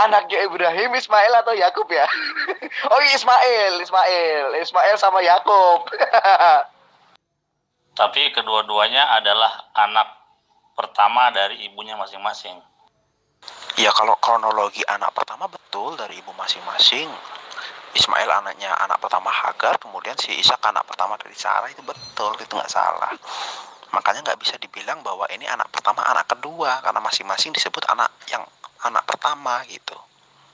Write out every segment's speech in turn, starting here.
Anaknya Ibrahim, Ismail atau Yakub ya? Oh iya, Ismail sama Yakub. Tapi kedua-duanya adalah anak pertama dari ibunya masing-masing. Ya kalau kronologi anak pertama betul dari ibu masing-masing. Ismail anaknya anak pertama Hagar, kemudian si Ishak anak pertama dari Sarah, itu betul, itu nggak salah. Makanya nggak bisa dibilang bahwa ini anak pertama, anak kedua, karena masing-masing disebut anak pertama gitu.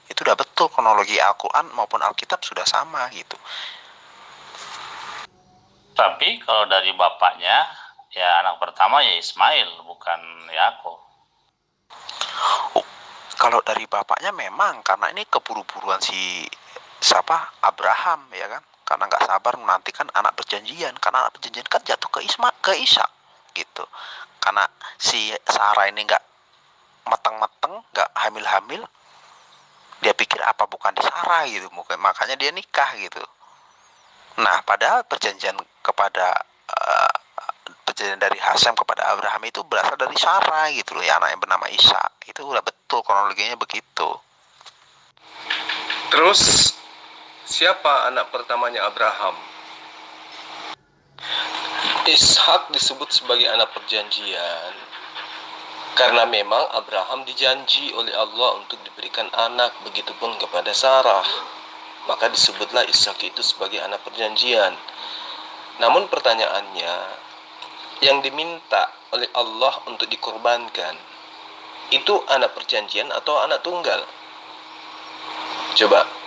Itu udah betul, kronologi Al-Quran maupun Alkitab sudah sama gitu. Tapi kalau dari bapaknya, ya anak pertama ya Ismail, bukan Yakub. Kalau dari bapaknya memang karena ini keburu-buruan si Abraham ya kan, karena nggak sabar menantikan anak perjanjian, karena anak perjanjian kan jatuh ke Ishak gitu. Karena si Sarah ini nggak mateng-mateng, nggak hamil-hamil, dia pikir apa bukan di Sarah gitu, makanya dia nikah gitu. Nah padahal perjanjian dari Hasem kepada Abraham itu berasal dari Sarah gitu loh ya, anak yang bernama Ishak. Itu udah betul kronologinya begitu. Terus siapa anak pertamanya Abraham? Ishak disebut sebagai anak perjanjian karena memang Abraham dijanji oleh Allah untuk diberikan anak, begitupun kepada Sarah. Maka disebutlah Ishak itu sebagai anak perjanjian. Namun pertanyaannya, yang diminta oleh Allah untuk dikorbankan itu anak perjanjian atau anak tunggal?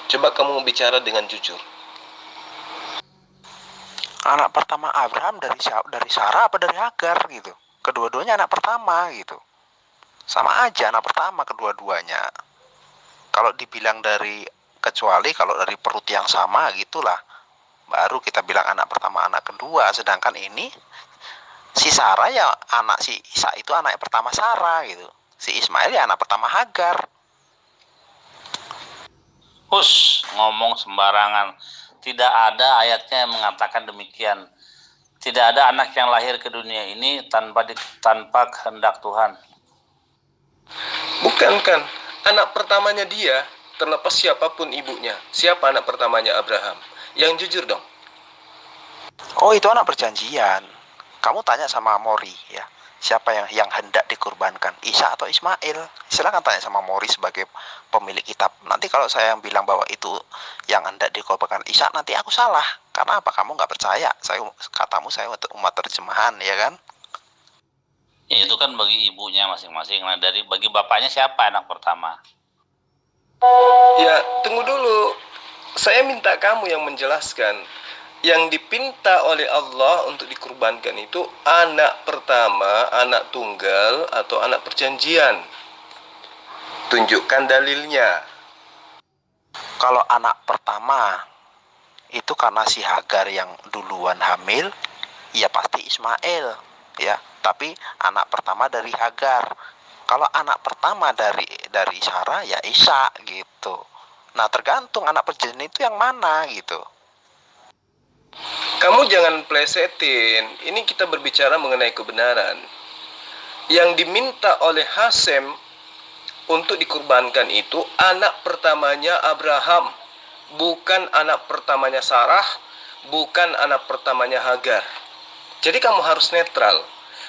Coba kamu bicara dengan jujur. Anak pertama Abraham dari Sarah apa dari Hagar gitu? Kedua-duanya anak pertama gitu. Sama aja anak pertama kedua-duanya. Kalau dibilang kecuali kalau dari perut yang sama gitulah, baru kita bilang anak pertama anak kedua. Sedangkan ini si Sarah ya si Isa itu anak pertama Sarah gitu. Si Ismail ya anak pertama Hagar. Ngomong sembarangan. Tidak ada ayatnya yang mengatakan demikian. Tidak ada anak yang lahir ke dunia ini tanpa kehendak Tuhan. Bukan anak pertamanya dia, terlepas siapapun ibunya. Siapa anak pertamanya Abraham? Yang jujur dong. Oh itu anak perjanjian. Kamu tanya sama Mori ya, siapa yang hendak dikurbankan, Isa atau Ismail? Silakan tanya sama Mori sebagai pemilik kitab. Nanti kalau saya yang bilang bahwa itu yang hendak dikorbankan Isa, nanti aku salah. Karena apa? Kamu nggak percaya katamu saya untuk umat terjemahan ya kan? Ya, itu kan bagi ibunya masing-masing. Nah bagi bapaknya siapa anak pertama? Ya tunggu dulu, saya minta kamu yang menjelaskan. Yang dipinta oleh Allah untuk dikurbankan itu anak pertama, anak tunggal, atau anak perjanjian. Tunjukkan dalilnya. Kalau anak pertama itu karena si Hagar yang duluan hamil, ya pasti Ismail ya. Tapi anak pertama dari Hagar. Kalau anak pertama dari Sarah ya Isa gitu. Nah tergantung anak perjanjian itu yang mana gitu. Kamu jangan plesetin. Ini kita berbicara mengenai kebenaran. Yang diminta oleh Hasem untuk dikurbankan itu anak pertamanya Abraham, bukan anak pertamanya Sarah, bukan anak pertamanya Hagar. Jadi kamu harus netral.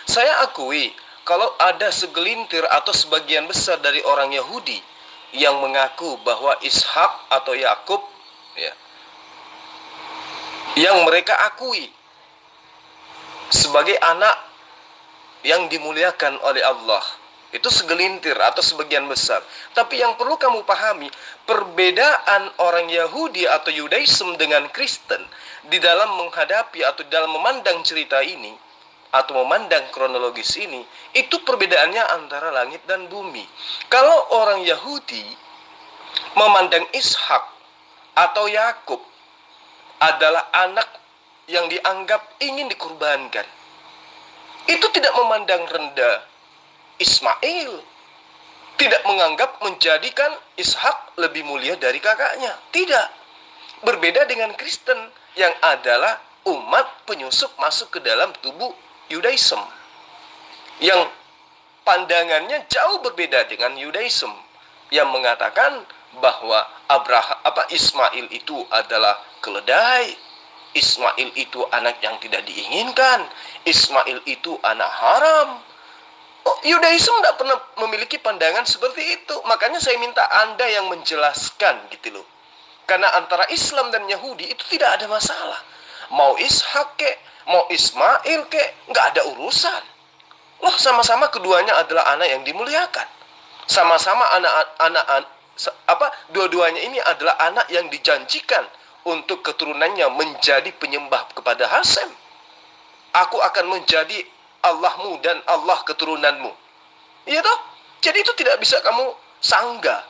Saya akui kalau ada segelintir atau sebagian besar dari orang Yahudi yang mengaku bahwa Ishak atau Yakub ya, yang mereka akui sebagai anak yang dimuliakan oleh Allah, itu segelintir atau sebagian besar. Tapi yang perlu kamu pahami, perbedaan orang Yahudi atau Yudaism dengan Kristen di dalam menghadapi atau dalam memandang cerita ini atau memandang kronologis ini, itu perbedaannya antara langit dan bumi. Kalau orang Yahudi memandang Ishak atau Yakub adalah anak yang dianggap ingin dikurbankan, itu tidak memandang rendah Ismail, tidak menganggap menjadikan Ishak lebih mulia dari kakaknya. Tidak. Berbeda dengan Kristen yang adalah umat penyusup masuk ke dalam tubuh Yudaism, yang pandangannya jauh berbeda dengan Yudaism. yang mengatakan bahwa Ismail itu adalah keledai, Ismail itu anak yang tidak diinginkan, Ismail itu anak haram. Yudaism tidak pernah memiliki pandangan seperti itu. Makanya saya minta Anda yang menjelaskan gitu loh. Karena antara Islam dan Yahudi itu tidak ada masalah. Mau Ishak kek, mau Ismail kek, nggak ada urusan. Loh, sama-sama keduanya adalah anak yang dimuliakan. Sama-sama dua-duanya ini adalah anak yang dijanjikan untuk keturunannya menjadi penyembah kepada Hasem. Aku akan menjadi Allahmu dan Allah keturunanmu. Iya toh? Jadi itu tidak bisa kamu sanggah.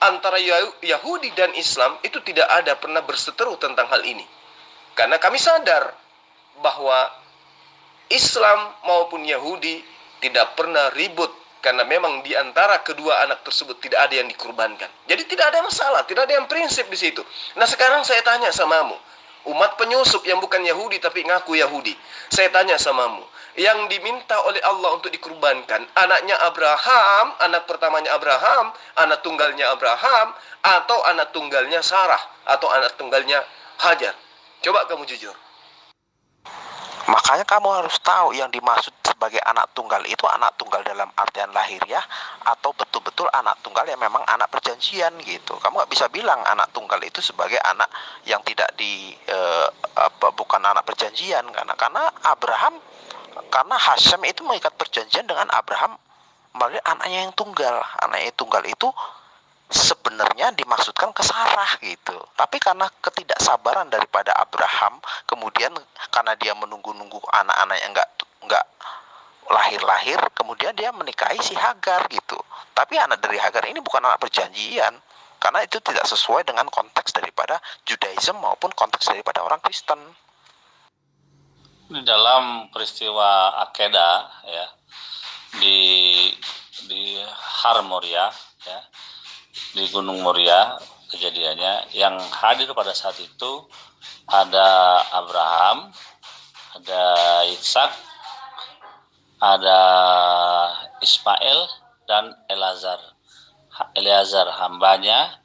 Antara Yahudi dan Islam itu tidak ada pernah berseteru tentang hal ini. Karena kami sadar bahwa Islam maupun Yahudi tidak pernah ribut. Karena memang di antara kedua anak tersebut tidak ada yang dikurbankan. Jadi tidak ada masalah, tidak ada yang prinsip di situ. Nah sekarang saya tanya samamu, umat penyusup yang bukan Yahudi tapi ngaku Yahudi. Saya tanya samamu, yang diminta oleh Allah untuk dikurbankan, anaknya Abraham, anak pertamanya Abraham, anak tunggalnya Abraham, atau anak tunggalnya Sarah, atau anak tunggalnya Hajar? Coba kamu jujur. Makanya kamu harus tahu yang dimaksud sebagai anak tunggal itu anak tunggal dalam artian lahiriah atau betul-betul anak tunggal yang memang anak perjanjian gitu. Kamu nggak bisa bilang anak tunggal itu sebagai anak yang tidak bukan anak perjanjian karena Abraham, karena Hasem itu mengikat perjanjian dengan Abraham melalui anaknya yang tunggal. Anaknya yang tunggal itu sebenarnya dimaksudkan ke Sarah gitu. Tapi karena ketidaksabaran daripada Abraham, kemudian karena dia menunggu-nunggu anak-anak yang enggak lahir-lahir, kemudian dia menikahi si Hagar gitu. Tapi anak dari Hagar ini bukan anak perjanjian, karena itu tidak sesuai dengan konteks daripada Judaism maupun konteks daripada orang Kristen. Di dalam peristiwa Akedah ya, di Har Moria ya, di Gunung Moria kejadiannya, yang hadir pada saat itu ada Abraham, ada Ishak, ada Ismail dan Eleazar hambanya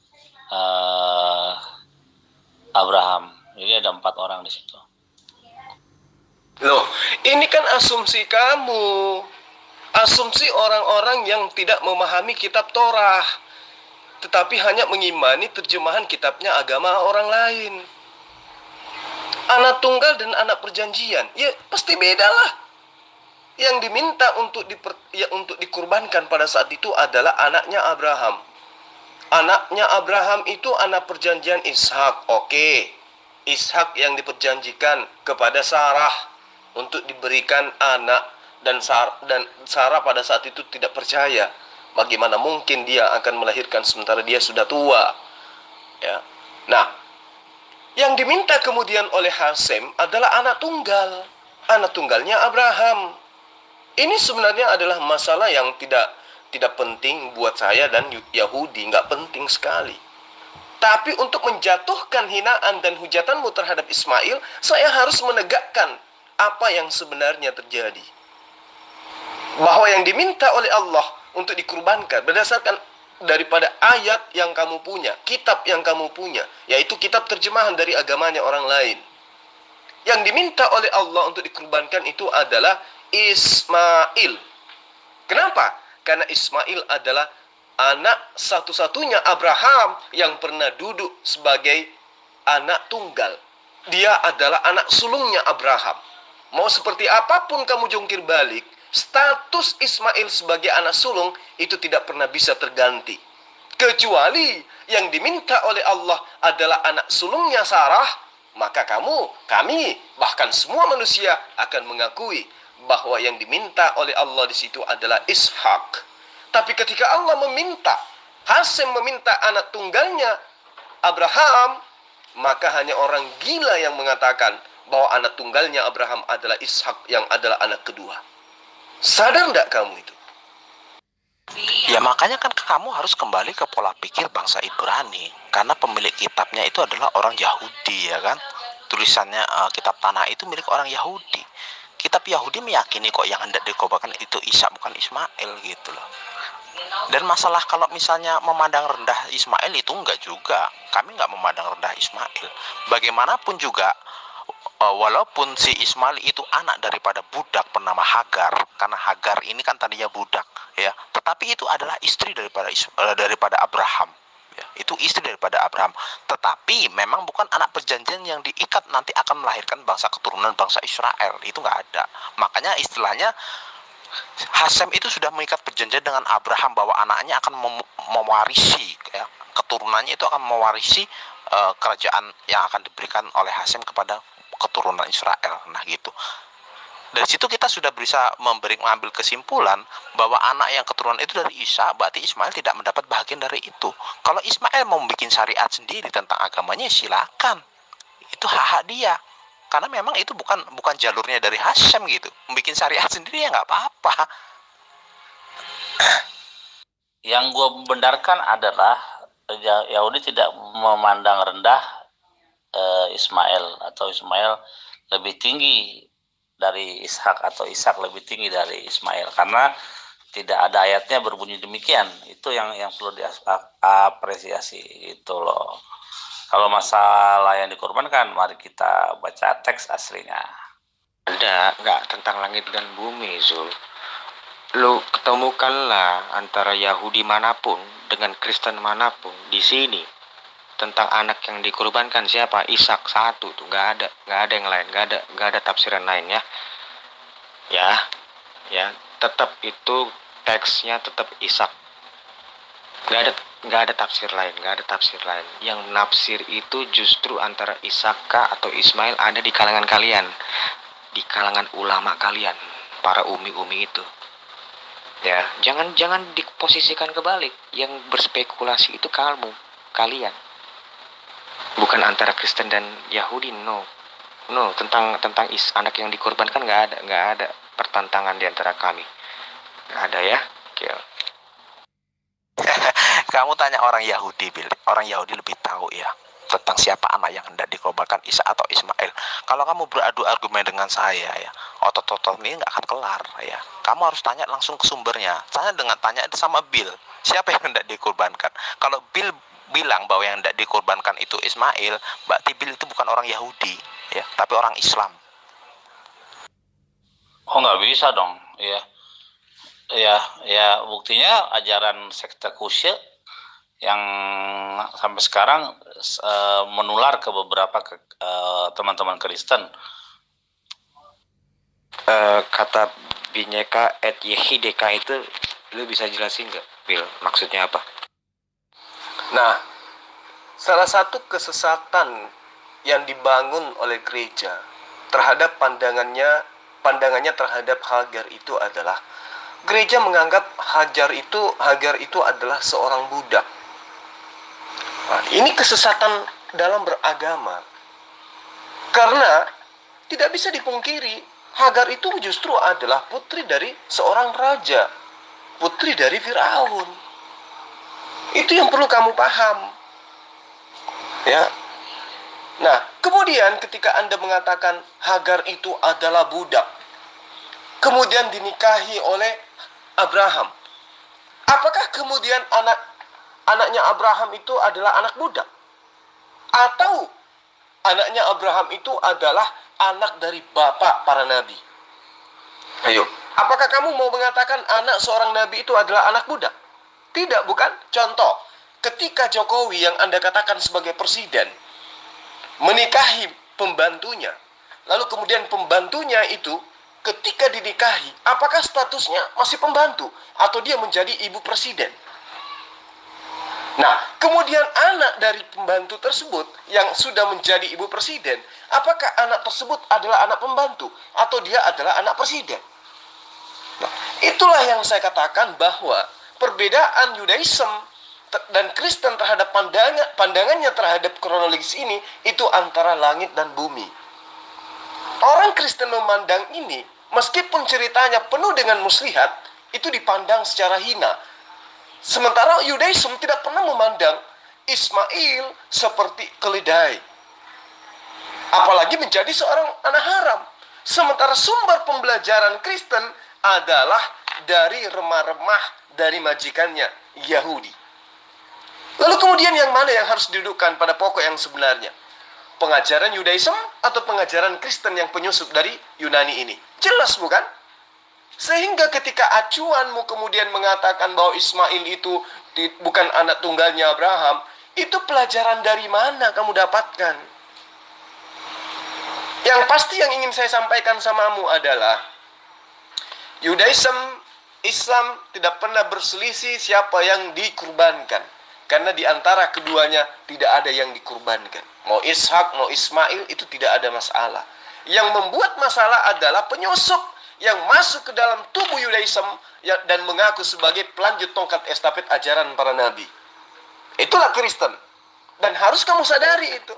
Abraham. Jadi ada 4 orang di situ. Loh, ini kan asumsi kamu, asumsi orang-orang yang tidak memahami kitab Torah, tetapi hanya mengimani terjemahan kitabnya agama orang lain. Anak tunggal dan anak perjanjian, ya pasti beda lah. Yang diminta untuk dikurbankan pada saat itu adalah anaknya Abraham. Anaknya Abraham itu anak perjanjian Ishak. Oke, Ishak yang diperjanjikan kepada Sarah untuk diberikan anak, dan Sarah pada saat itu tidak percaya. Bagaimana mungkin dia akan melahirkan sementara dia sudah tua? Ya. Nah, yang diminta kemudian oleh Hasem adalah anak tunggal. Anak tunggalnya Abraham. Ini sebenarnya adalah masalah yang tidak penting buat saya dan Yahudi, nggak penting sekali. Tapi untuk menjatuhkan hinaan dan hujatanmu terhadap Ismail, saya harus menegakkan apa yang sebenarnya terjadi. Bahwa yang diminta oleh Allah untuk dikurbankan berdasarkan daripada ayat yang kamu punya, kitab yang kamu punya, yaitu kitab terjemahan dari agamanya orang lain. Yang diminta oleh Allah untuk dikurbankan itu adalah Ismail. Kenapa? Karena Ismail adalah anak satu-satunya Abraham yang pernah duduk sebagai anak tunggal. Dia adalah anak sulungnya Abraham. Mau seperti apapun kamu jungkir balik, status Ismail sebagai anak sulung itu tidak pernah bisa terganti. Kecuali yang diminta oleh Allah adalah anak sulungnya Sarah, maka kami, bahkan semua manusia akan mengakui bahwa yang diminta oleh Allah di situ adalah Ishak. Tapi ketika Allah meminta, Hasem meminta anak tunggalnya Abraham, maka hanya orang gila yang mengatakan bahwa anak tunggalnya Abraham adalah Ishak yang adalah anak kedua. Sadar enggak kamu itu? Ya makanya kan kamu harus kembali ke pola pikir bangsa Ibrani, karena pemilik kitabnya itu adalah orang Yahudi, ya kan? Tulisannya kitab Tanah itu milik orang Yahudi. Kitab Yahudi meyakini kok yang hendak dikorbankan itu Ishak bukan Ismail gitu loh. Dan masalah kalau misalnya memandang rendah Ismail itu enggak juga. Kami enggak memandang rendah Ismail. Bagaimanapun juga, walaupun si Ismail itu anak daripada budak bernama Hagar, karena Hagar ini kan tadinya budak, ya. Tetapi itu adalah istri daripada Abraham. Ya, itu istri daripada Abraham. Tetapi memang bukan anak perjanjian yang diikat nanti akan melahirkan bangsa keturunan bangsa Israel. Itu enggak ada. Makanya istilahnya Hasem itu sudah mengikat perjanjian dengan Abraham bahwa anaknya akan mewarisi, ya, keturunannya itu akan mewarisi kerajaan yang akan diberikan oleh Hasem kepada keturunan Israel. Nah gitu. Dari situ kita sudah bisa mengambil kesimpulan bahwa anak yang keturunan itu dari Isa, berarti Ismail tidak mendapat bagian dari itu. Kalau Ismail mau bikin syariat sendiri tentang agamanya, silakan. Itu hak-hak dia. Karena memang itu bukan jalurnya dari Hasem gitu. Bikin syariat sendiri ya nggak apa-apa. Yang gue benarkan adalah Yahudi tidak memandang rendah Ismail, atau Ismail lebih tinggi dari Ishak, atau Ishak lebih tinggi dari Ismail, karena tidak ada ayatnya berbunyi demikian. Itu yang perlu diapresiasi itu loh. Kalau masalah yang dikorbankan, mari kita baca teks aslinya. Ada, nggak tentang langit dan bumi, Zul. Lu ketemukanlah antara Yahudi manapun dengan Kristen manapun di sini tentang anak yang dikorbankan siapa? Ishak satu tuh, nggak ada yang lain, nggak ada tafsiran lain ya. Ya, tetap itu teksnya tetap Ishak. Nggak ada tafsir lain. Yang nafsir itu justru antara Ishaka atau Ismail ada di kalangan kalian, di kalangan ulama kalian, para umi-umi itu. Ya, jangan diposisikan kebalik. Yang berspekulasi itu kalian. Bukan antara Kristen dan Yahudi, no. Tentang anak yang dikorbankan nggak ada pertentangan di antara kami. Nggak ada ya. Oke. Kamu tanya orang Yahudi, Bill. Orang Yahudi lebih tahu ya tentang siapa anak yang hendak dikorbankan, Isa atau Ismail. Kalau kamu beradu argumen dengan saya ya, otot-otot ini nggak akan kelar ya. Kamu harus tanya langsung ke sumbernya. Tanya sama Bill, siapa yang hendak dikorbankan. Kalau Bill bilang bahwa yang hendak dikorbankan itu Ismail, berarti Bill itu bukan orang Yahudi ya, tapi orang Islam. Oh, nggak bisa dong, ya buktinya ajaran sekte Kusya yang sampai sekarang menular ke beberapa teman-teman Kristen. Kata Bineka et Yehideka itu lu bisa jelasin nggak, Bill? Maksudnya apa? Nah, salah satu kesesatan yang dibangun oleh gereja terhadap pandangannya terhadap Hagar itu adalah gereja menganggap Hagar itu adalah seorang budak. Nah, ini kesesatan dalam beragama. Karena tidak bisa dipungkiri, Hagar itu justru adalah putri dari seorang raja, putri dari Firaun. Itu yang perlu kamu paham. Ya. Nah, kemudian ketika Anda mengatakan Hagar itu adalah budak, kemudian dinikahi oleh Abraham, apakah kemudian anaknya Abraham itu adalah anak budak? Atau anaknya Abraham itu adalah anak dari bapak para nabi? Ayo, apakah kamu mau mengatakan anak seorang nabi itu adalah anak budak? Tidak, bukan? Contoh, ketika Jokowi yang Anda katakan sebagai presiden menikahi pembantunya, lalu kemudian pembantunya itu ketika dinikahi, apakah statusnya masih pembantu atau dia menjadi ibu presiden? Nah, kemudian anak dari pembantu tersebut yang sudah menjadi ibu presiden, apakah anak tersebut adalah anak pembantu atau dia adalah anak presiden? Nah, itulah yang saya katakan bahwa perbedaan Yudaism dan Kristen terhadap pandangannya terhadap kronologis ini itu antara langit dan bumi. Orang Kristen memandang ini, meskipun ceritanya penuh dengan muslihat, itu dipandang secara hina. Sementara Yudaism tidak pernah memandang Ismail seperti keledai, apalagi menjadi seorang anak haram. Sementara sumber pembelajaran Kristen adalah dari remah-remah dari majikannya Yahudi. Lalu kemudian yang mana yang harus didudukkan pada pokok yang sebenarnya? Pengajaran Yudaism atau pengajaran Kristen yang penyusup dari Yunani ini? Jelas bukan? Sehingga ketika acuanmu kemudian mengatakan bahwa Ismail itu bukan anak tunggalnya Abraham, itu pelajaran dari mana kamu dapatkan? Yang pasti yang ingin saya sampaikan samamu adalah Yudaism, Islam tidak pernah berselisih siapa yang dikurbankan. Karena di antara keduanya tidak ada yang dikurbankan. Mau Ishak, mau Ismail, itu tidak ada masalah. Yang membuat masalah adalah penyusup yang masuk ke dalam tubuh Yudaism dan mengaku sebagai pelanjut tongkat estafet ajaran para nabi. Itulah Kristen. Dan harus kamu sadari itu.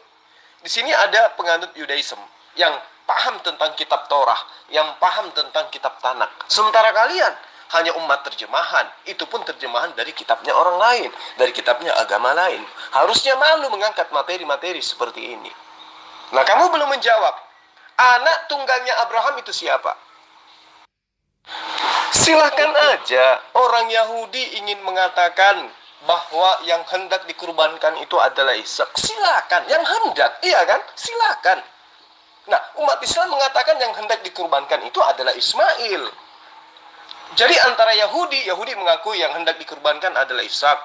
Di sini ada penganut Yudaism yang paham tentang kitab Torah, yang paham tentang kitab Tanak. Sementara kalian hanya umat terjemahan, itu pun terjemahan dari kitabnya orang lain, dari kitabnya agama lain. Harusnya malu mengangkat materi-materi seperti ini. Nah, kamu belum menjawab. Anak tunggalnya Abraham itu siapa? Silahkan aja orang Yahudi ingin mengatakan bahwa yang hendak dikurbankan itu adalah Ishak. Silakan, yang hendak, iya kan? Silakan. Nah, umat Islam mengatakan yang hendak dikurbankan itu adalah Ismail. Jadi antara Yahudi mengaku yang hendak dikurbankan adalah Ishak.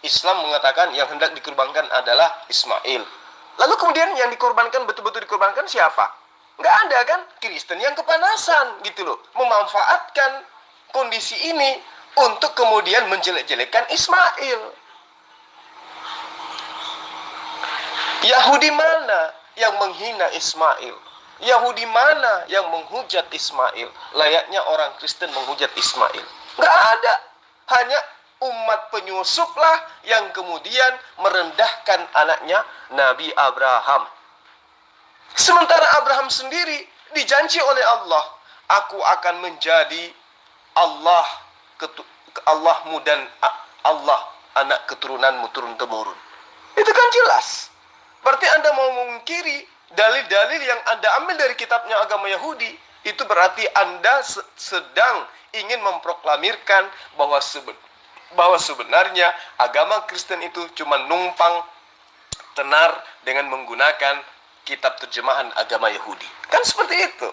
Islam mengatakan yang hendak dikurbankan adalah Ismail. Lalu kemudian yang dikurbankan, betul-betul dikurbankan siapa? Nggak ada kan? Kristen yang kepanasan gitu loh. Memanfaatkan kondisi ini untuk kemudian menjelek-jelekan Ismail. Yahudi mana yang menghina Ismail? Yahudi mana yang menghujat Ismail? Layaknya orang Kristen menghujat Ismail. Nggak ada. Hanya umat penyusuplah yang kemudian merendahkan anaknya Nabi Abraham. Sementara Abraham sendiri dijanji oleh Allah, aku akan menjadi Allahmu dan Allah anak keturunanmu turun-temurun. Itu kan jelas. Berarti Anda mau mengingkiri dalil-dalil yang Anda ambil dari kitabnya agama Yahudi. Itu berarti Anda sedang ingin memproklamirkan bahwa sebenarnya agama Kristen itu cuma numpang tenar dengan menggunakan kitab terjemahan agama Yahudi. Kan seperti itu.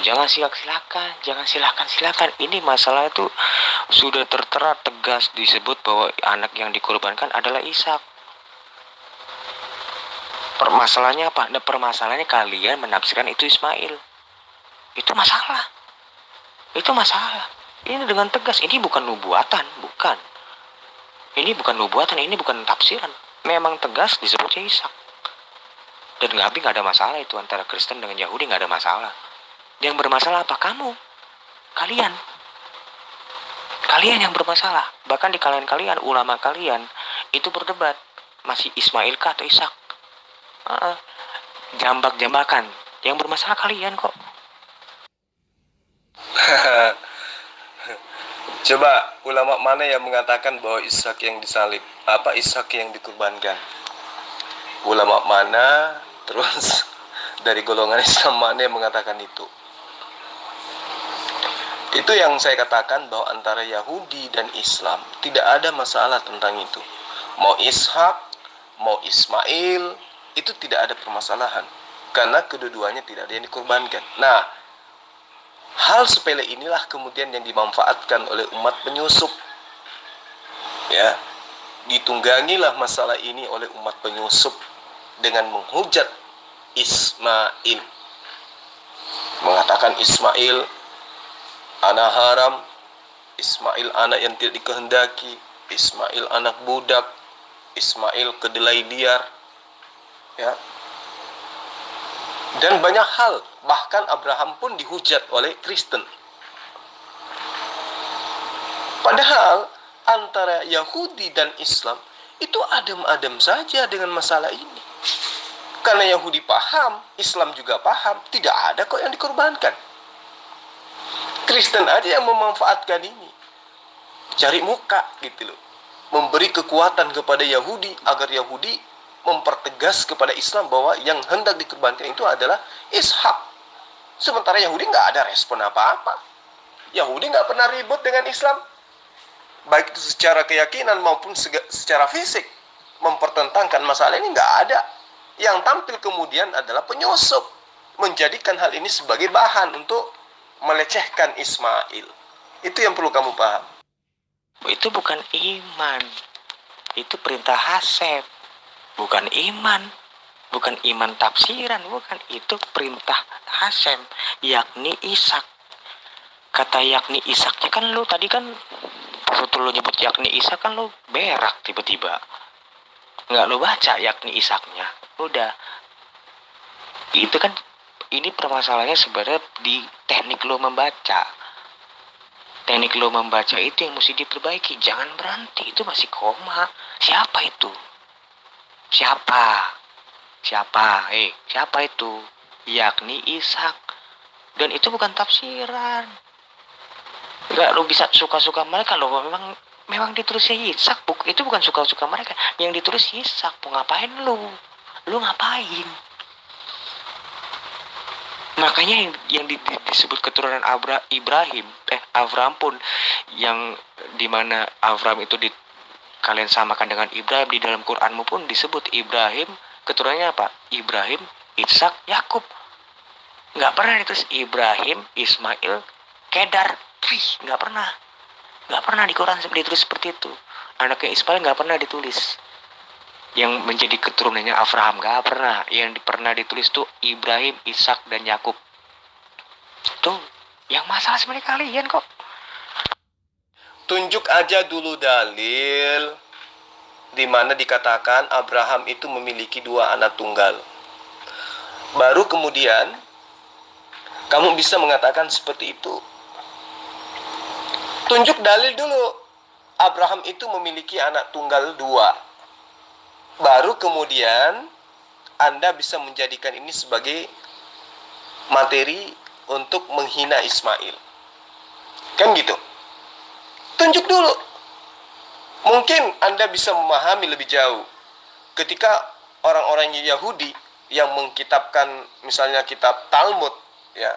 Jangan silakan. Ini masalah itu sudah tertera tegas disebut bahwa anak yang dikorbankan adalah Ishak. Permasalahannya apa? Nah, permasalahannya kalian menafsirkan itu Ismail. Itu masalah. Ini dengan tegas. Ini bukan nubuatan, bukan. Ini bukan nubuatan, ini bukan tafsiran. Memang tegas disebutnya Ishak. Dan nggak ada masalah itu antara Kristen dengan Yahudi, nggak ada masalah. Yang bermasalah apa? Kamu. Kalian yang bermasalah. Bahkan di kalangan kalian, ulama kalian itu berdebat. Masih Ismail kah atau Ishak? Jambak-jambakan. Yang bermasalah kalian kok. Coba ulama mana yang mengatakan bahwa Ishak yang disalib? Apa Ishak yang dikurbankan? Ulama mana? Terus dari golongan Islam mana yang mengatakan itu? Itu yang saya katakan bahwa antara Yahudi dan Islam tidak ada masalah tentang itu. Mau Ishak, mau Ismail, itu tidak ada permasalahan. Karena kedua-duanya tidak ada yang dikorbankan. Nah, hal sepele inilah kemudian yang dimanfaatkan oleh umat penyusup. Ya, ditunggangilah masalah ini oleh umat penyusup dengan menghujat Ismail. Mengatakan Ismail anak haram, Ismail anak yang tidak dikehendaki, Ismail anak budak, Ismail kedelai liar, ya. Dan banyak hal, bahkan Abraham pun dihujat oleh Kristen. Padahal antara Yahudi dan Islam itu adem-adem saja dengan masalah ini. Karena Yahudi paham, Islam juga paham, tidak ada kok yang dikorbankan. Kristen aja yang memanfaatkan ini, cari muka gitu loh, memberi kekuatan kepada Yahudi agar Yahudi mempertegas kepada Islam bahwa yang hendak dikorbankan itu adalah Ishak. Sementara Yahudi nggak ada respon apa-apa. Yahudi nggak pernah ribut dengan Islam, baik itu secara keyakinan maupun secara fisik. Mempertentangkan masalah ini nggak ada. Yang tampil kemudian adalah penyusup, menjadikan hal ini sebagai bahan untuk melecehkan Ismail. Itu yang perlu kamu paham. Itu bukan iman, itu perintah Haseb, bukan iman, bukan iman tafsiran, bukan, itu perintah Hasem, yakni Ishak. Kata yakni Ishaknya kan lu tadi kan waktu lu nyebut yakni Ishak kan lu berak tiba-tiba, nggak lu baca yakni Ishaknya. Udah, itu kan, ini permasalahannya sebenarnya di teknik lu membaca. Teknik lo membaca itu yang mesti diperbaiki. Jangan berhenti, itu masih koma. Siapa itu? Siapa? Siapa itu? Yakni Ishak. Dan itu bukan tafsiran. Gak lo bisa suka-suka mereka lo. Memang ditulisnya Ishak. Itu bukan suka-suka mereka. Yang ditulis Ishak. Mau ngapain lu? Lu ngapain? Makanya yang disebut keturunan Abraham pun, yang dimana Abraham itu kalian samakan dengan Ibrahim, di dalam Quranmu pun disebut Ibrahim, keturunannya apa? Ibrahim, Ishak, Yakub. Nggak pernah ditulis Ibrahim, Ismail, Kedar. Nggak pernah di Quran ditulis seperti itu. Anaknya Ismail nggak pernah ditulis. Yang menjadi keturunannya Abraham gak pernah. Yang pernah ditulis tuh Ibrahim, Ishak, dan Yakub. Tuh, yang masalah sebenarnya kalian kok. Tunjuk aja dulu dalil di mana dikatakan Abraham itu memiliki 2 anak tunggal. Baru kemudian kamu bisa mengatakan seperti itu. Tunjuk dalil dulu. Abraham itu memiliki anak tunggal 2. Baru kemudian Anda bisa menjadikan ini sebagai materi untuk menghina Ismail. Kan gitu. Tunjuk dulu. Mungkin Anda bisa memahami lebih jauh. Ketika orang-orang Yahudi yang mengkitabkan misalnya kitab Talmud, ya,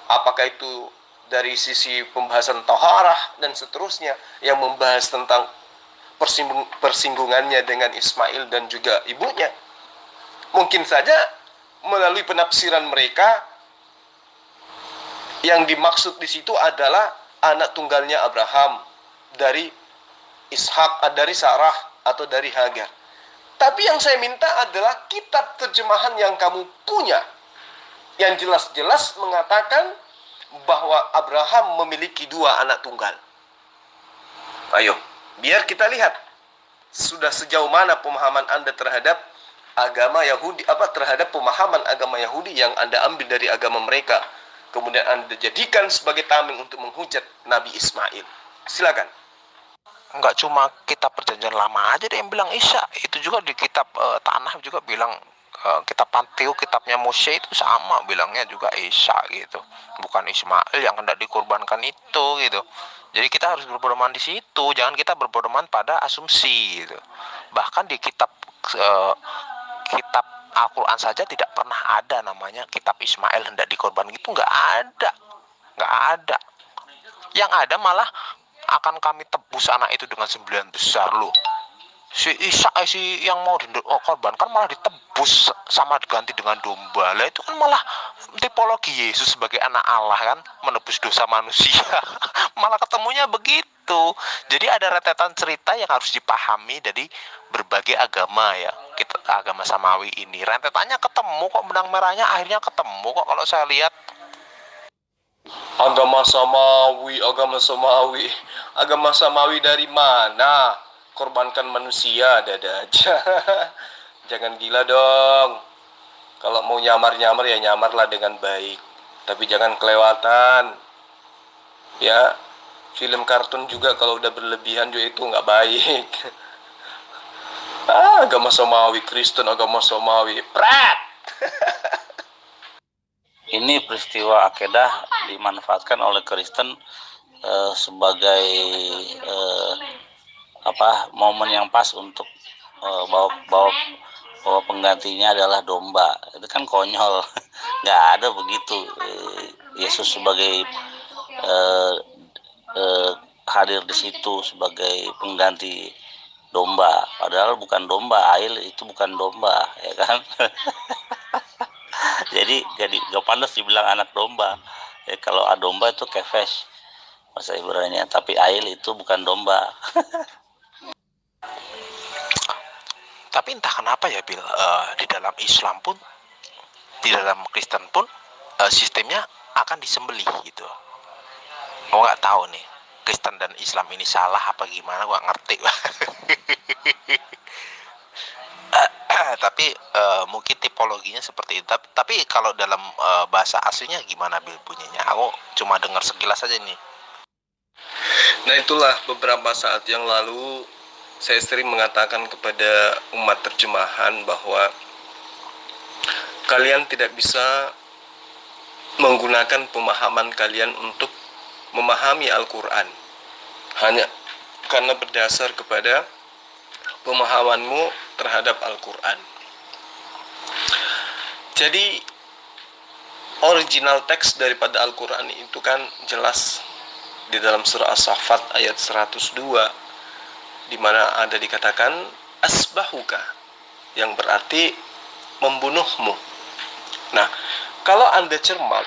apakah itu dari sisi pembahasan Taharah dan seterusnya, yang membahas tentang persinggungannya dengan Ismail dan juga ibunya. Mungkin saja melalui penafsiran mereka yang dimaksud di situ adalah anak tunggalnya Abraham dari Ishak, dari Sarah atau dari Hagar. Tapi yang saya minta adalah kitab terjemahan yang kamu punya, yang jelas-jelas mengatakan bahwa Abraham memiliki 2 anak tunggal. Ayo, biar kita lihat sudah sejauh mana pemahaman Anda terhadap agama Yahudi, terhadap pemahaman agama Yahudi yang Anda ambil dari agama mereka, kemudian Anda jadikan sebagai tameng untuk menghujat Nabi Ismail. Silakan. Enggak cuma kitab perjanjian lama aja deh yang bilang Isa, itu juga di kitab Tanah juga bilang, kitab Panteu, kitabnya Mose itu sama bilangnya juga Isa gitu, bukan Ismail yang hendak dikorbankan itu gitu. Jadi kita harus berpedoman di situ, jangan kita berpedoman pada asumsi gitu. Bahkan di kitab Al-Quran saja tidak pernah ada namanya kitab Ismail hendak dikorbankan, itu nggak ada. Yang ada malah akan kami tebus anak itu dengan 9 besar loh. Si Isa yang mau dikorbankan malah ditebus sama diganti dengan domba. Lah itu kan malah tipologi Yesus sebagai anak Allah kan, menebus dosa manusia. Malah ketemunya begitu. Jadi ada rentetan cerita yang harus dipahami dari berbagai agama ya. Agama samawi ini rentetannya ketemu kok, benang merahnya akhirnya ketemu kok kalau saya lihat. Agama samawi dari mana? Korbankan manusia, dada aja. Jangan gila dong. Kalau mau nyamar-nyamar ya nyamarlah dengan baik, tapi jangan kelewatan. Ya, film kartun juga kalau udah berlebihan juga itu nggak baik. Agama Samawi, Kristen agama Samawi, prat. Ini peristiwa akedah dimanfaatkan oleh Kristen sebagai momen yang pas untuk bahwa penggantinya adalah domba. Itu kan konyol. Nggak ada begitu. Yesus sebagai eh, hadir di situ sebagai pengganti domba, padahal bukan domba. Ail itu bukan domba, ya kan? Jadi gak pantas dibilang anak domba. Ya, kalau domba itu kefesh bahasa Ibrani, tapi Ail itu bukan domba. Tapi entah kenapa ya Bil, di dalam Islam pun, di dalam Kristen pun sistemnya akan disembelih gitu. Gue nggak tahu nih Kristen dan Islam ini salah apa gimana, gue ngerti. Tapi mungkin tipologinya seperti itu. Tapi kalau dalam bahasa aslinya gimana Bil bunyinya? Aku cuma dengar sekilas aja nih. Nah, itulah beberapa saat yang lalu saya sering mengatakan kepada umat terjemahan bahwa kalian tidak bisa menggunakan pemahaman kalian untuk memahami Al-Quran hanya karena berdasar kepada pemahamanmu terhadap Al-Quran. Jadi original teks daripada Al-Quran itu kan jelas di dalam surah As-Saffat ayat 102, di mana ada dikatakan asbahuka, yang berarti membunuhmu. Nah, kalau Anda cermat,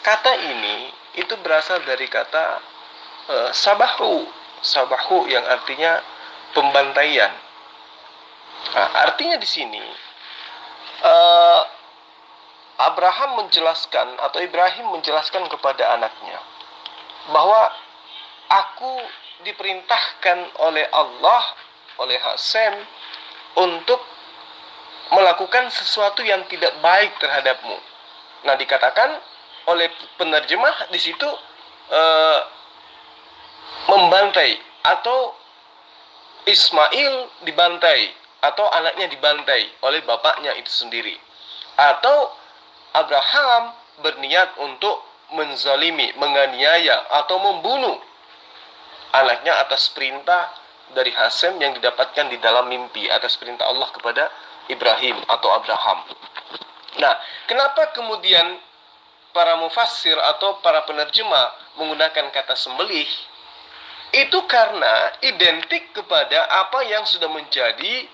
kata ini itu berasal dari kata sabahu yang artinya pembantaian. Nah, artinya di sini Ibrahim menjelaskan kepada anaknya bahwa aku diperintahkan oleh Allah, oleh Hasem, untuk melakukan sesuatu yang tidak baik terhadapmu. Nah, dikatakan oleh penerjemah di situ membantai, atau Ismail dibantai, atau anaknya dibantai oleh bapaknya itu sendiri, atau Abraham berniat untuk menzalimi, menganiaya, atau membunuh anaknya atas perintah dari Hasem yang didapatkan di dalam mimpi, atas perintah Allah kepada Ibrahim atau Abraham. Nah, kenapa kemudian para mufassir atau para penerjemah menggunakan kata sembelih? Itu karena identik kepada apa yang sudah menjadi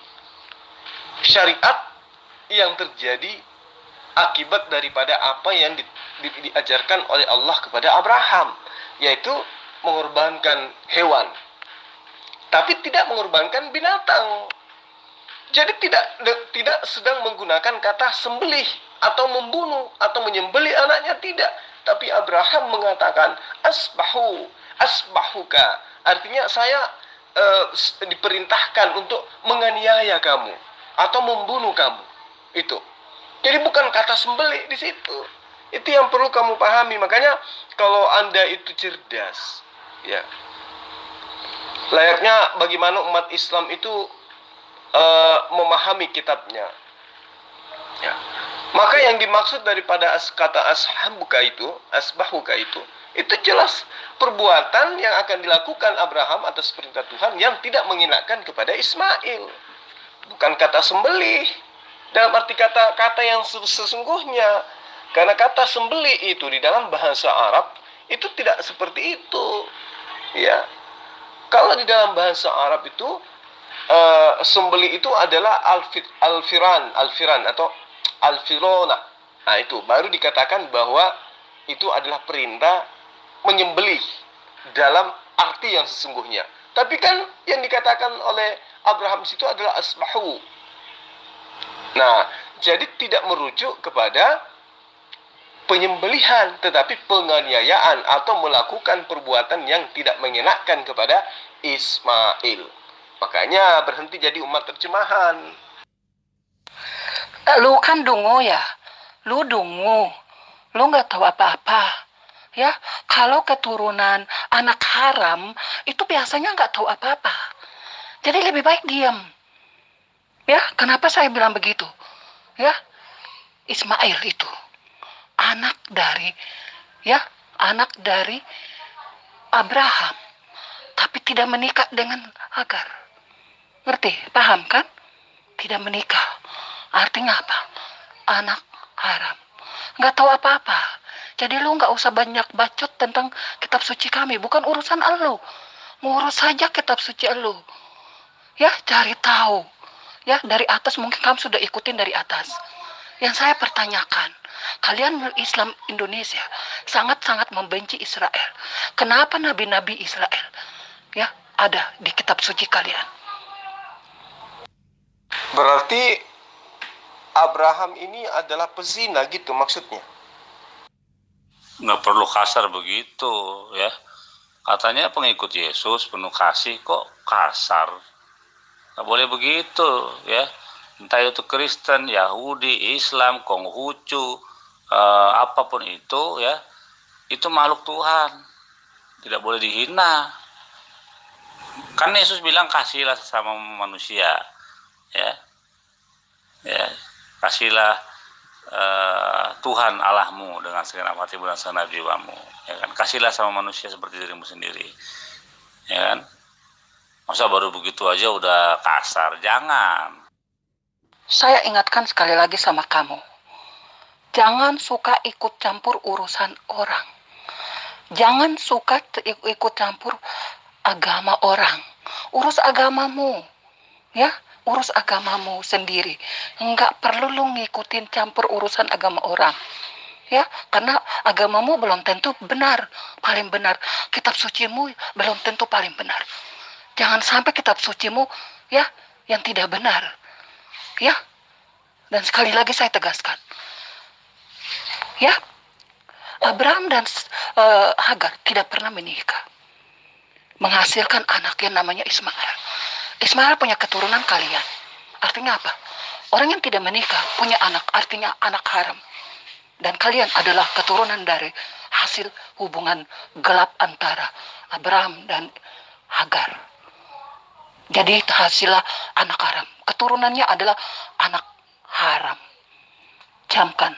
syariat yang terjadi akibat daripada apa yang diajarkan oleh Allah kepada Abraham, yaitu mengorbankan hewan, tapi tidak mengorbankan binatang. Jadi tidak sedang menggunakan kata sembelih atau membunuh atau menyembelih anaknya, tidak. Tapi Abraham mengatakan asbahuka, artinya saya diperintahkan untuk menganiaya kamu atau membunuh kamu. Itu. Jadi bukan kata sembelih di situ. Itu yang perlu kamu pahami. Makanya kalau Anda itu cerdas, ya, layaknya bagaimana umat Islam itu memahami kitabnya, ya. Maka yang dimaksud daripada kata asbahuka itu jelas perbuatan yang akan dilakukan Abraham atas perintah Tuhan yang tidak menghinakan kepada Ismail. Bukan kata sembelih dalam arti kata yang sesungguhnya. Karena kata sembelih itu di dalam bahasa Arab itu tidak seperti itu, ya. Kalau di dalam bahasa Arab itu sembelih itu adalah alfiran atau alfirona. Nah, itu baru dikatakan bahwa itu adalah perintah menyembelih dalam arti yang sesungguhnya. Tapi kan yang dikatakan oleh Abraham itu adalah asbahu. Nah, jadi tidak merujuk kepada penyembelihan, tetapi penganiayaan atau melakukan perbuatan yang tidak mengenakan kepada Ismail. Makanya berhenti jadi umat terjemahan. Lu kan dungu ya, lu dungu, lu nggak tahu apa-apa, ya. Kalau keturunan anak haram itu biasanya nggak tahu apa-apa, jadi lebih baik diam. Ya, kenapa saya bilang begitu? Ya, Ismail itu anak dari Abraham, tapi tidak menikah dengan Hagar. Ngerti? Paham kan? Tidak menikah. Artinya apa? Anak haram. Nggak tahu apa-apa. Jadi lu nggak usah banyak bacot tentang kitab suci kami. Bukan urusan elu. Ngurus saja kitab suci elu. Ya, cari tahu. Ya, dari atas mungkin kamu sudah ikutin dari atas. Yang saya pertanyakan, kalian Islam Indonesia sangat-sangat membenci Israel. Kenapa nabi-nabi Israel ya ada di kitab suci kalian? Berarti Abraham ini adalah pezina gitu maksudnya? Nggak perlu kasar begitu ya. Katanya pengikut Yesus penuh kasih, kok kasar? Nggak boleh begitu ya. Entah itu Kristen, Yahudi, Islam, Konghucu, apapun itu ya, itu makhluk Tuhan, tidak boleh dihina. Kan Yesus bilang kasihlah sesama manusia, ya, kasihlah Tuhan Allahmu dengan segenap hatimu dan segenap jiwamu, ya kan? Kasihlah sama manusia seperti dirimu sendiri, ya kan? Masa baru begitu aja udah kasar? Jangan. Saya ingatkan sekali lagi sama kamu, jangan suka ikut campur urusan orang. Jangan suka ikut campur agama orang. Urus agamamu, ya. Urus agamamu sendiri. Enggak perlu lu ngikutin campur urusan agama orang. Ya, karena agamamu belum tentu benar, paling benar. Kitab sucimu belum tentu paling benar. Jangan sampai kitab sucimu ya yang tidak benar. Ya. Dan sekali lagi saya tegaskan. Ya. Abraham dan Hagar tidak pernah menikah. Menghasilkan anak yang namanya Ismail. Ismail punya keturunan kalian. Artinya apa? Orang yang tidak menikah punya anak, artinya anak haram. Dan kalian adalah keturunan dari hasil hubungan gelap antara Abraham dan Hagar. Jadi hasilnya anak haram. Keturunannya adalah anak haram. Camkan.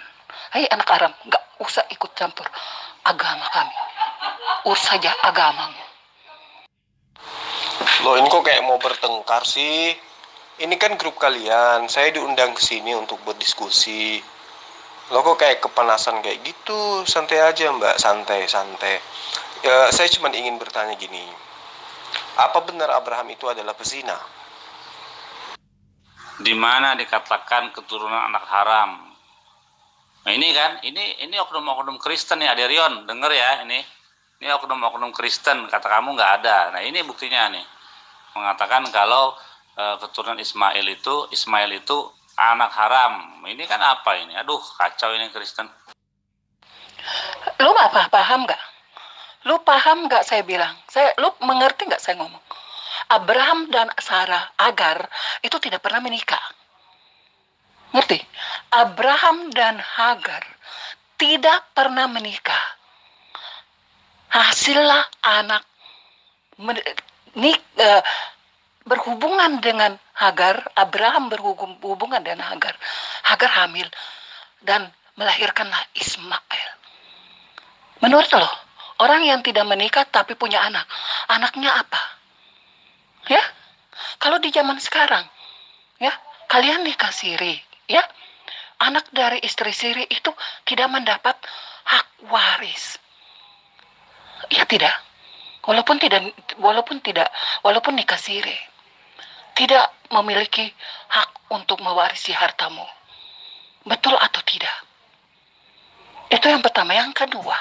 Hei anak haram, gak usah ikut campur agama kami. Urus saja agamamu. Loh, ini kok kayak mau bertengkar sih? Ini kan grup kalian, saya diundang ke sini untuk berdiskusi. Lo kok kayak kepanasan kayak gitu? Santai aja mbak, santai. Ya, saya cuma ingin bertanya gini. Apa benar Abraham itu adalah pezina? Di mana dikatakan keturunan anak haram? Nah ini kan, ini oknum-oknum Kristen nih, Aderion, denger ya ini oknum-oknum Kristen, kata kamu nggak ada. Nah ini buktinya nih, mengatakan kalau keturunan Ismail itu anak haram. Ini kan apa ini? Aduh, kacau ini Kristen. Lu paham nggak? Lu paham nggak saya bilang? Lu mengerti nggak saya ngomong? Abraham dan Sarah, Hagar, itu tidak pernah menikah. Ngerti? Abraham dan Hagar tidak pernah menikah. Hasillah anak berhubungan dengan Hagar. Abraham berhubungan dengan Hagar. Hagar hamil dan melahirkanlah Ismail. Menurut lo, orang yang tidak menikah tapi punya anak, anaknya apa? Ya, kalau di zaman sekarang, ya, kalian nikah siri, ya, anak dari istri siri itu tidak mendapat hak waris. Ya tidak, walaupun nikah siri, tidak memiliki hak untuk mewarisi hartamu. Betul atau tidak? Itu yang pertama. Yang kedua,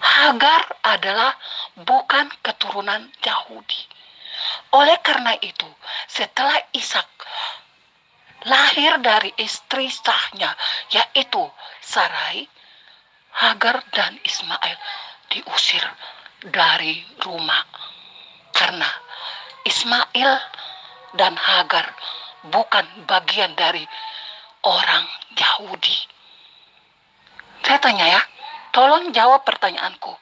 Hagar adalah bukan keturunan Yahudi. Oleh karena itu, setelah Ishak lahir dari istri sahnya, yaitu Sarai, Hagar dan Ismail diusir dari rumah. Karena Ismail dan Hagar bukan bagian dari orang Yahudi. Saya tanya ya, tolong jawab pertanyaanku.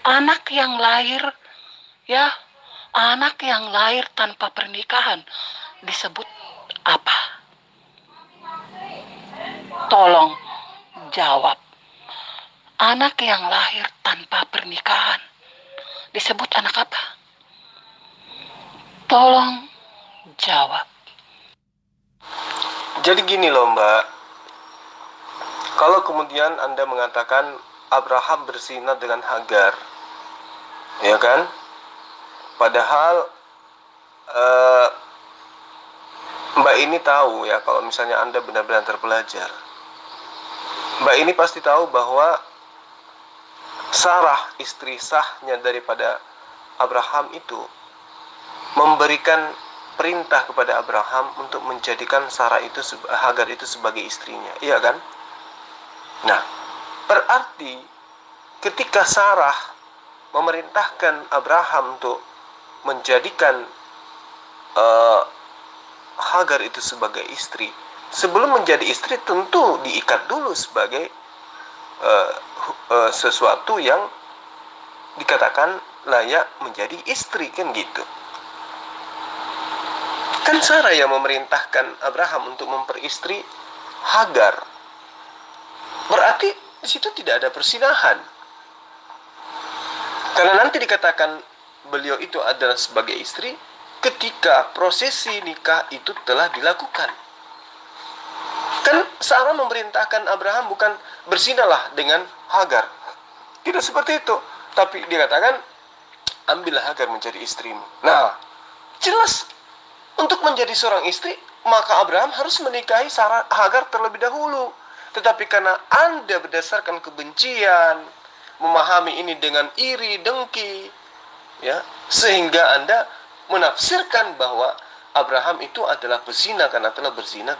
Anak yang lahir tanpa pernikahan disebut apa? Tolong jawab. Anak yang lahir tanpa pernikahan disebut anak apa? Tolong jawab. Jadi gini loh mbak, Kalau kemudian Anda mengatakan Abraham berzina dengan Hagar, ya kan? Padahal Mbak ini tahu ya, kalau misalnya Anda benar-benar terpelajar, Mbak ini pasti tahu bahwa Sarah, istri sahnya daripada Abraham itu, memberikan perintah kepada Abraham untuk menjadikan Hagar itu sebagai istrinya, iya kan? Nah, berarti ketika Sarah memerintahkan Abraham untuk menjadikan Hagar itu sebagai istri, sebelum menjadi istri tentu diikat dulu sebagai sesuatu yang dikatakan layak menjadi istri, kan gitu. Kan Sarah yang memerintahkan Abraham untuk memperistri Hagar. Berarti di situ tidak ada persinahan. Karena nanti dikatakan beliau itu adalah sebagai istri ketika prosesi nikah itu telah dilakukan. Kan Sarah memerintahkan Abraham bukan berzinalah dengan Hagar. Tidak seperti itu. Tapi dikatakan, ambillah Hagar menjadi istrimu. Nah, jelas untuk menjadi seorang istri, maka Abraham harus menikahi Hagar terlebih dahulu. Tetapi karena Anda berdasarkan kebencian, memahami ini dengan iri, dengki, ya, sehingga Anda menafsirkan bahwa Abraham itu adalah pezina karena telah berzina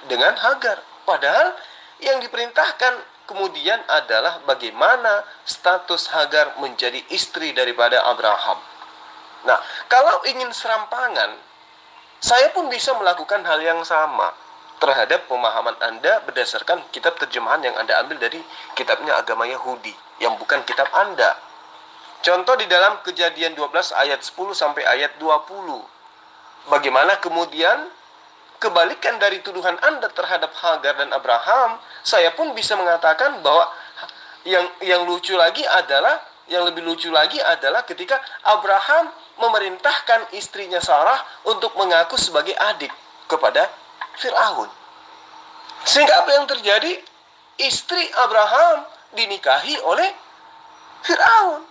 dengan Hagar. Padahal yang diperintahkan kemudian adalah bagaimana status Hagar menjadi istri daripada Abraham. Nah, kalau ingin serampangan, saya pun bisa melakukan hal yang sama terhadap pemahaman Anda berdasarkan kitab terjemahan yang Anda ambil dari kitabnya agama Yahudi, yang bukan kitab Anda. Contoh di dalam Kejadian 12 ayat 10 sampai ayat 20. Bagaimana kemudian kebalikan dari tuduhan Anda terhadap Hagar dan Abraham, saya pun bisa mengatakan bahwa yang lebih lucu lagi adalah ketika Abraham memerintahkan istrinya Sarah untuk mengaku sebagai adik kepada Fir'aun. Sehingga apa yang terjadi? Istri Abraham dinikahi oleh Fir'aun.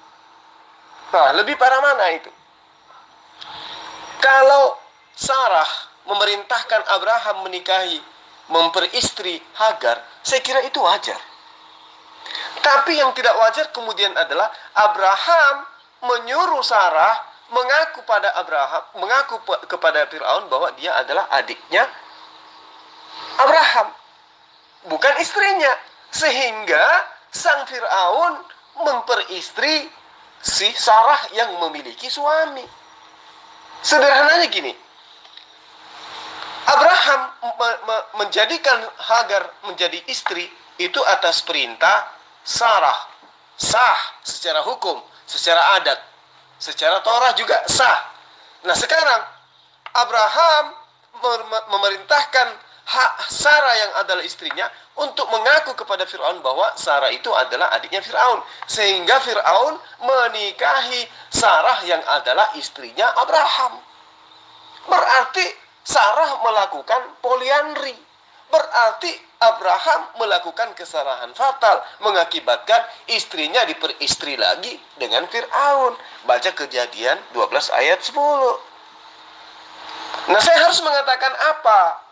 Nah, lebih parah mana itu? Kalau Sarah memerintahkan Abraham memperistri Hagar, saya kira itu wajar. Tapi yang tidak wajar kemudian adalah Abraham menyuruh Sarah mengaku kepada Fir'aun bahwa dia adalah adiknya Abraham, bukan istrinya. Sehingga sang Fir'aun memperistri si Sarah yang memiliki suami. Sederhananya gini, Abraham menjadikan Hagar menjadi istri itu atas perintah Sarah. Sah secara hukum, secara adat, secara Torah juga sah. Nah, sekarang Abraham memerintahkan Sarah yang adalah istrinya untuk mengaku kepada Fir'aun bahwa Sarah itu adalah adiknya Fir'aun. Sehingga Fir'aun menikahi Sarah yang adalah istrinya Abraham. Berarti Sarah melakukan poliandri. Berarti Abraham melakukan kesalahan fatal, mengakibatkan istrinya diperistri lagi dengan Fir'aun. Baca Kejadian 12 ayat 10. Nah, saya harus mengatakan apa?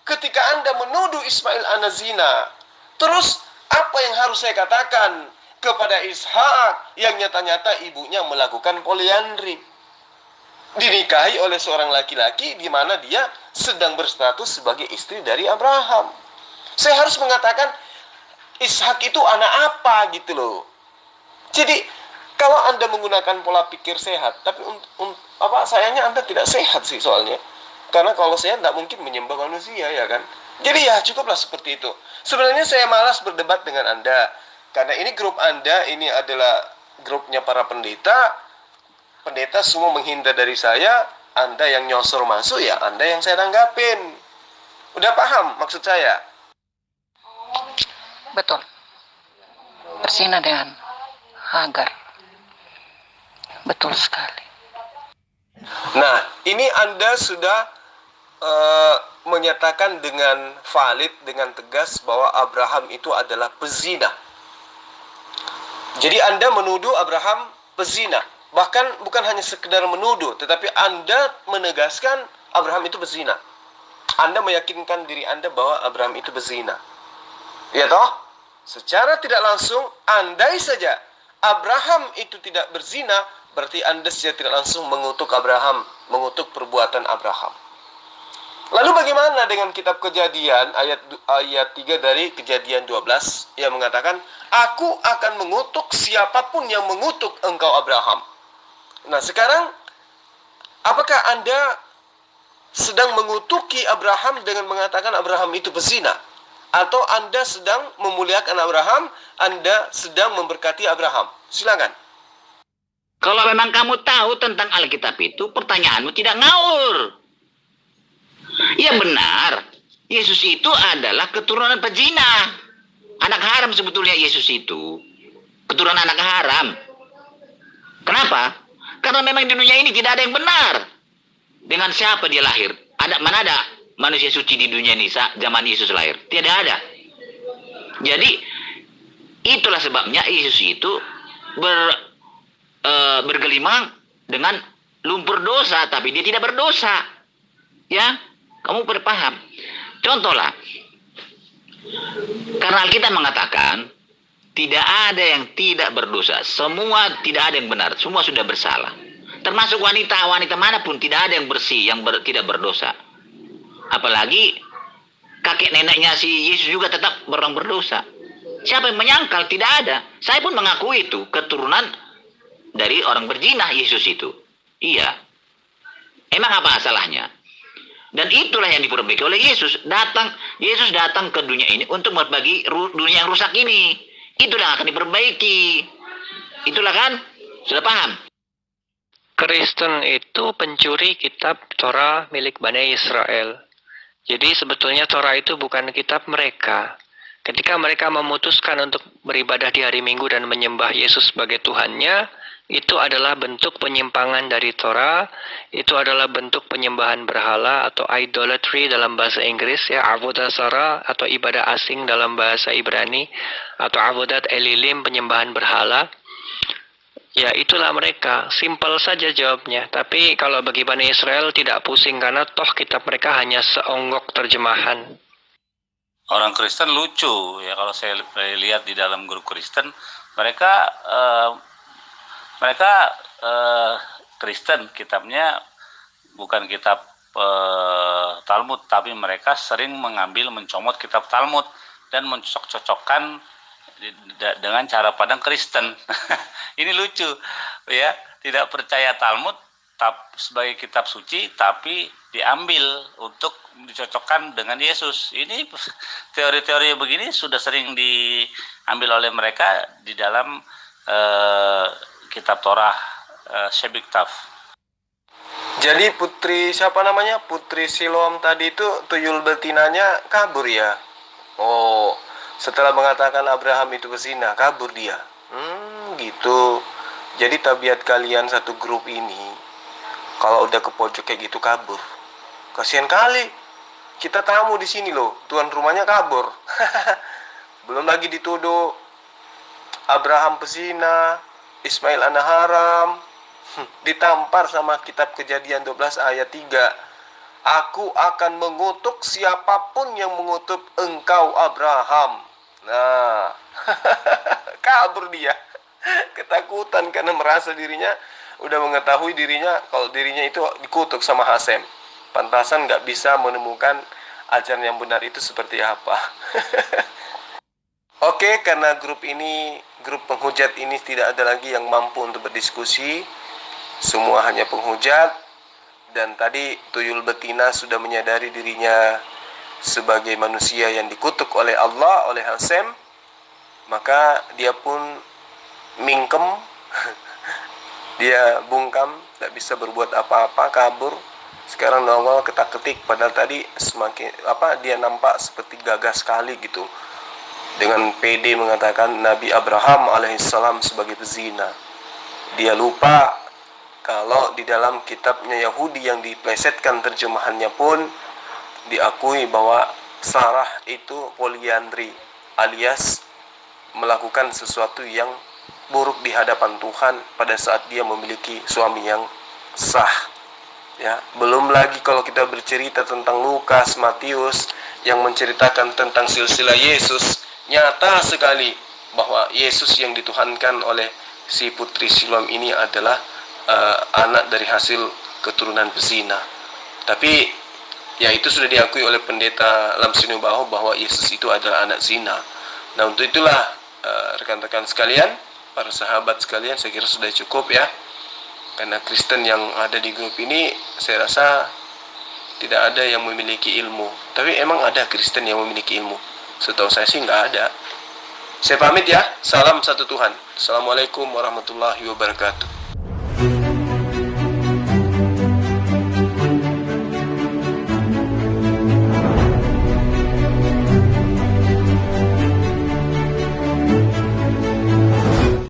Ketika Anda menuduh Ismail anazina, terus apa yang harus saya katakan kepada Ishak yang nyata-nyata ibunya melakukan poliandri, dinikahi oleh seorang laki-laki di mana dia sedang berstatus sebagai istri dari Abraham? Saya harus mengatakan Ishak itu anak apa gitu loh. Jadi kalau Anda menggunakan pola pikir sehat, tapi sayangnya Anda tidak sehat sih soalnya. Karena kalau saya tidak mungkin menyembah manusia, ya kan? Jadi ya cukuplah seperti itu. Sebenarnya saya malas berdebat dengan Anda. Karena ini grup Anda, ini adalah grupnya para pendeta. Pendeta semua menghindar dari saya. Anda yang nyosor masuk, ya Anda yang saya tanggapin. Udah paham maksud saya? Betul. Berzina dengan Hagar. Betul sekali. Nah, ini Anda sudah menyatakan dengan valid, dengan tegas bahwa Abraham itu adalah pezina. Jadi Anda menuduh Abraham pezina. Bahkan bukan hanya sekedar menuduh, tetapi Anda menegaskan Abraham itu berzina. Anda meyakinkan diri Anda bahwa Abraham itu berzina. Ya toh? Secara tidak langsung, andai saja Abraham itu tidak berzina, berarti Anda secara tidak langsung mengutuk Abraham, mengutuk perbuatan Abraham. Lalu bagaimana dengan kitab Kejadian ayat 3 dari Kejadian 12 yang mengatakan, aku akan mengutuk siapapun yang mengutuk engkau Abraham. Nah sekarang, apakah Anda sedang mengutuki Abraham dengan mengatakan Abraham itu pezina? Atau Anda sedang memuliakan Abraham, Anda sedang memberkati Abraham? Silakan. Kalau memang kamu tahu tentang Alkitab itu, pertanyaanmu tidak ngawur. Ya benar, Yesus itu adalah keturunan pezina. Anak haram sebetulnya Yesus itu. Keturunan anak haram. Kenapa? Karena memang di dunia ini tidak ada yang benar. Dengan siapa dia lahir? Mana ada manusia suci di dunia ini zaman Yesus lahir? Tidak ada. Jadi itulah sebabnya Yesus itu bergelimang dengan lumpur dosa, tapi dia tidak berdosa. Ya, kamu berpaham? Contohlah, karena Alkitab mengatakan tidak ada yang tidak berdosa, semua tidak ada yang benar, semua sudah bersalah. Termasuk wanita manapun tidak ada yang bersih, yang tidak berdosa. Apalagi kakek neneknya si Yesus juga tetap orang berdosa. Siapa yang menyangkal? Tidak ada. Saya pun mengakui itu keturunan dari orang berzina Yesus itu. Iya. Emang apa salahnya? Dan itulah yang diperbaiki oleh Yesus. Yesus datang ke dunia ini untuk memperbaiki dunia yang rusak ini. Itulah yang akan diperbaiki. Itulah kan? Sudah paham? Kristen itu pencuri kitab Torah milik Bani Israel. Jadi sebetulnya Torah itu bukan kitab mereka. Ketika mereka memutuskan untuk beribadah di hari Minggu dan menyembah Yesus sebagai Tuhannya, itu adalah bentuk penyimpangan dari Torah. Itu adalah bentuk penyembahan berhala atau idolatry dalam bahasa Inggris, ya, avodah zarah atau ibadah asing dalam bahasa Ibrani, atau avodat elilim, penyembahan berhala. Ya itulah mereka, simpel saja jawabnya. Tapi kalau bagi Bani Israel tidak pusing karena toh kitab mereka hanya seonggok terjemahan. Orang Kristen lucu ya, kalau saya lihat di dalam grup Kristen, mereka Kristen kitabnya bukan kitab Talmud, tapi mereka sering mencomot kitab Talmud dan mencocok-cocokkan dengan cara pandang Kristen. Ini lucu ya, tidak percaya Talmud sebagai kitab suci, tapi diambil untuk dicocokkan dengan Yesus. Ini teori-teori begini sudah sering diambil oleh mereka di dalam kitab Torah Shebiktav. Jadi putri siapa namanya? Putri Siloam tadi itu tuyul betinanya kabur ya. Oh, setelah mengatakan Abraham itu berzina, kabur dia. Gitu. Jadi tabiat kalian satu grup ini, kalau udah ke pojok kayak gitu kabur. Kasihan kali. Kita tamu di sini loh, tuan rumahnya kabur. Belum lagi dituduh Abraham pezina, Ismail anak haram. Ditampar sama kitab Kejadian 12 ayat 3. Aku akan mengutuk siapapun yang mengutuk engkau Abraham. Nah, kabur dia. Ketakutan karena merasa dirinya udah mengetahui dirinya kalau dirinya itu dikutuk sama Hasem. Pantasan nggak bisa menemukan ajaran yang benar itu seperti apa. Oke, karena grup penghujat ini tidak ada lagi yang mampu untuk berdiskusi. Semua hanya penghujat. Dan tadi tuyul betina sudah menyadari dirinya sebagai manusia yang dikutuk oleh Allah, oleh Hasem. Maka dia pun mingkem. Dia bungkam, tidak bisa berbuat apa-apa, kabur. Sekarang nongol ketak-ketik, padahal tadi dia nampak seperti gagah sekali gitu. Dengan pede mengatakan Nabi Abraham alaihissalam sebagai pezina. Dia lupa kalau di dalam kitabnya Yahudi yang diplesetkan terjemahannya pun diakui bahwa Sarah itu poliandri, alias melakukan sesuatu yang buruk di hadapan Tuhan pada saat dia memiliki suami yang sah. Ya, belum lagi kalau kita bercerita tentang Lukas, Matius yang menceritakan tentang silsilah Yesus, nyata sekali bahwa Yesus yang dituhankan oleh si putri Siloam ini adalah anak dari hasil keturunan pezina. Tapi ya itu sudah diakui oleh pendeta Lamsinu Baho bahwa Yesus itu adalah anak zina. Nah, untuk itulah rekan-rekan sekalian, para sahabat sekalian, saya kira sudah cukup ya. Karena Kristen yang ada di grup ini saya rasa tidak ada yang memiliki ilmu. Tapi emang ada Kristen yang memiliki ilmu? Setahu saya sih nggak ada. Saya pamit ya. Salam satu Tuhan. Assalamualaikum warahmatullahi wabarakatuh.